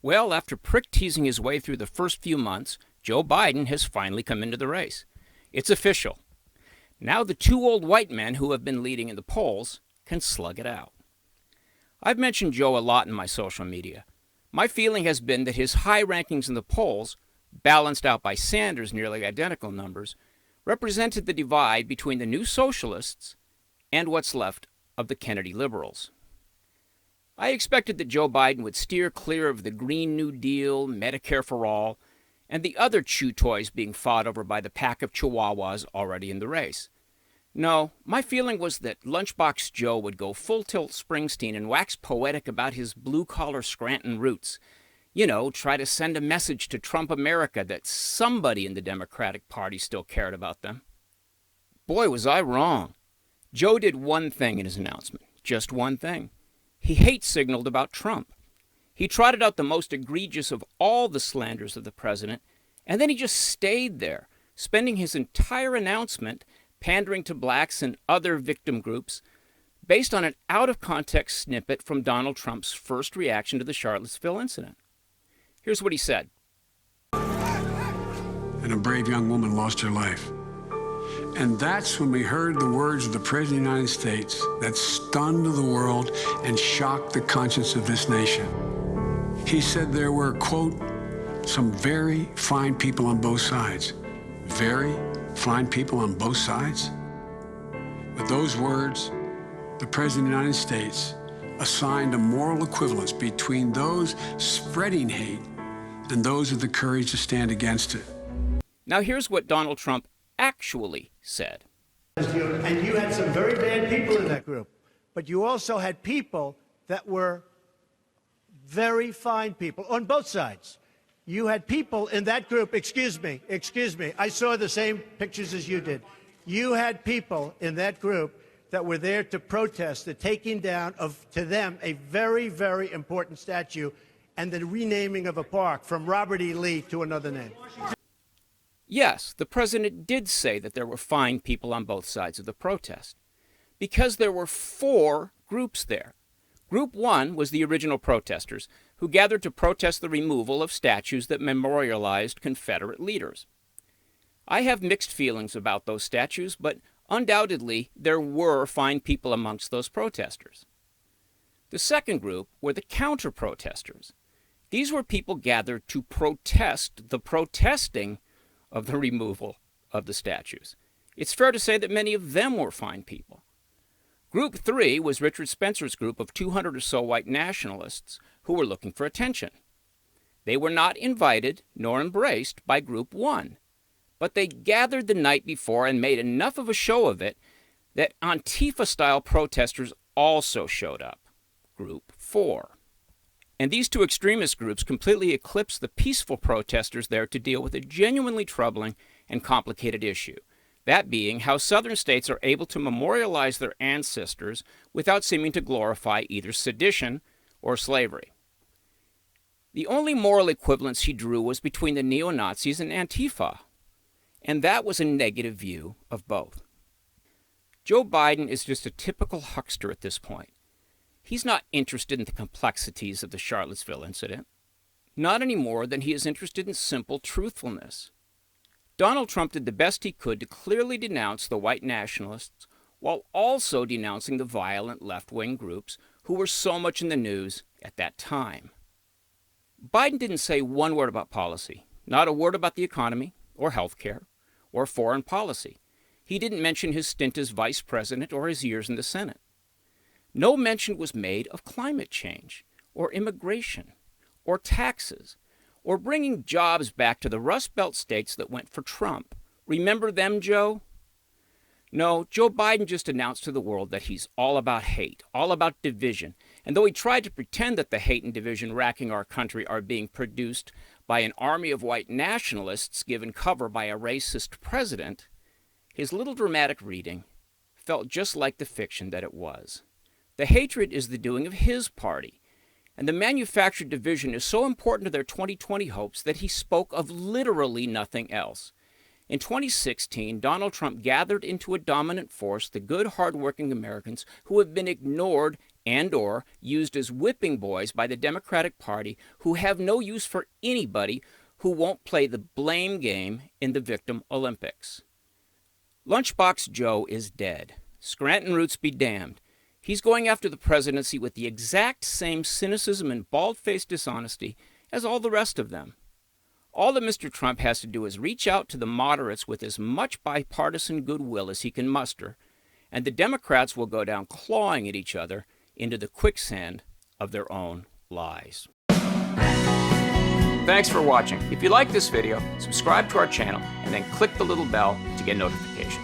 Well, after prick-teasing his way through the first few months, Joe Biden has finally come into the race. It's official. Now the two old white men who have been leading in the polls can slug it out. I've mentioned Joe a lot in my social media. My feeling has been that his high rankings in the polls, balanced out by Sanders' nearly identical numbers, represented the divide between the new socialists and what's left of the Kennedy liberals. I expected that Joe Biden would steer clear of the Green New Deal, Medicare for All, and the other chew toys being fought over by the pack of chihuahuas already in the race. No, my feeling was that Lunchbox Joe would go full tilt Springsteen and wax poetic about his blue-collar Scranton roots. You know, try to send a message to Trump America that somebody in the Democratic Party still cared about them. Boy, was I wrong. Joe did one thing in his announcement, just one thing. He hate-signaled about Trump. He trotted out the most egregious of all the slanders of the president, and then he just stayed there, spending his entire announcement pandering to blacks and other victim groups based on an out-of-context snippet from Donald Trump's first reaction to the Charlottesville incident. Here's what he said. And a brave young woman lost her life. And that's when we heard the words of the President of the United States that stunned the world and shocked the conscience of this nation. He said there were, quote, some very fine people on both sides. Very fine people on both sides? With those words, the President of the United States assigned a moral equivalence between those spreading hate and those with the courage to stand against it. Now here's what Donald Trump actually said. And you had some very bad people in that group, but you also had people that were very fine people on both sides. You had people in that group, excuse me, I saw the same pictures as you did. You had people in that group that were there to protest the taking down of, to them, a very, very important statue and the renaming of a park from Robert E. Lee to another name. Yes, the president did say that there were fine people on both sides of the protest, because there were four groups there. Group one was the original protesters, who gathered to protest the removal of statues that memorialized Confederate leaders. I have mixed feelings about those statues, but undoubtedly there were fine people amongst those protesters. The second group were the counter-protesters. These were people gathered to protest the protesting of the removal of the statues. It's fair to say that many of them were fine people. Group 3 was Richard Spencer's group of 200 or so white nationalists who were looking for attention. They were not invited nor embraced by Group 1, but they gathered the night before and made enough of a show of it that Antifa-style protesters also showed up. Group 4. And these two extremist groups completely eclipsed the peaceful protesters there to deal with a genuinely troubling and complicated issue. That being how southern states are able to memorialize their ancestors without seeming to glorify either sedition or slavery. The only moral equivalence he drew was between the neo-Nazis and Antifa, and that was a negative view of both. Joe Biden is just a typical huckster at this point. He's not interested in the complexities of the Charlottesville incident, not any more than he is interested in simple truthfulness. Donald Trump did the best he could to clearly denounce the white nationalists while also denouncing the violent left-wing groups who were so much in the news at that time. Biden didn't say one word about policy, not a word about the economy or health care or foreign policy. He didn't mention his stint as vice president or his years in the Senate. No mention was made of climate change or immigration or taxes or bringing jobs back to the Rust Belt states that went for Trump. Remember them, Joe? No, Joe Biden just announced to the world that he's all about hate, all about division. And though he tried to pretend that the hate and division racking our country are being produced by an army of white nationalists given cover by a racist president, his little dramatic reading felt just like the fiction that it was. The hatred is the doing of his party, and the manufactured division is so important to their 2020 hopes that he spoke of literally nothing else. In 2016, Donald Trump gathered into a dominant force the good, hardworking Americans who have been ignored and/or used as whipping boys by the Democratic Party, who have no use for anybody who won't play the blame game in the victim Olympics. Lunchbox Joe is dead. Scranton roots be damned. He's going after the presidency with the exact same cynicism and bald-faced dishonesty as all the rest of them. All that Mr. Trump has to do is reach out to the moderates with as much bipartisan goodwill as he can muster, and the Democrats will go down clawing at each other into the quicksand of their own lies. Thanks for watching. If you like this video, subscribe to our channel and then click the little bell to get notifications.